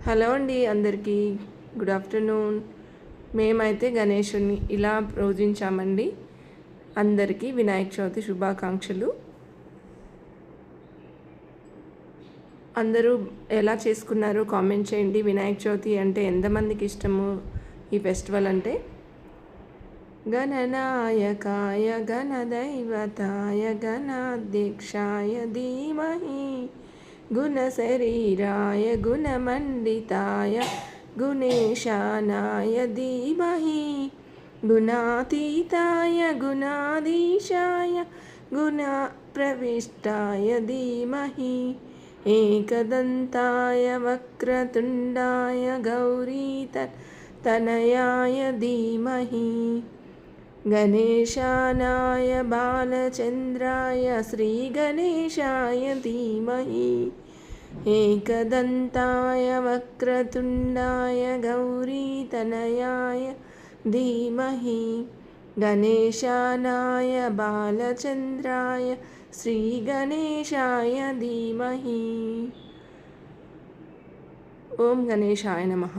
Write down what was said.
Hello అండి అందరికీ good afternoon. మేమైతే గణేషుని ఇలా పూజించామండి. అందరికీ వినాయక చవితి శుభాకాంక్షలు. అందరూ ఎలా చేసుకున్నారో కామెంట్ చేయండి. వినాయక చవితి అంటే ఎంతమందికి ఇష్టము ఈ ఫెస్టివల్ అంటే? గణనాయకాయ గణదైవతాయ గణాధ్యక్షాయ ధీమహి గుణశరీరాయ గుణమండితాయ గుణేశానాయ ధీమహి గుణాతీతాయ గుణాధీశాయ గుణప్రవిష్టాయ ధీమహి ఏకదంతాయ వక్రతుండాయ గౌరీతనయాయ ధీమహి గణేశానాయ బాలచంద్రాయ శ్రీగణేశాయ ధీమహి ఏకదంతాయ వక్రతుండాయ గౌరీతనయాయ ధీమహి గణేశానాయ బాలచంద్రాయ శ్రీగణేశాయ ధీమహి. ఓం గణేశాయ నమః.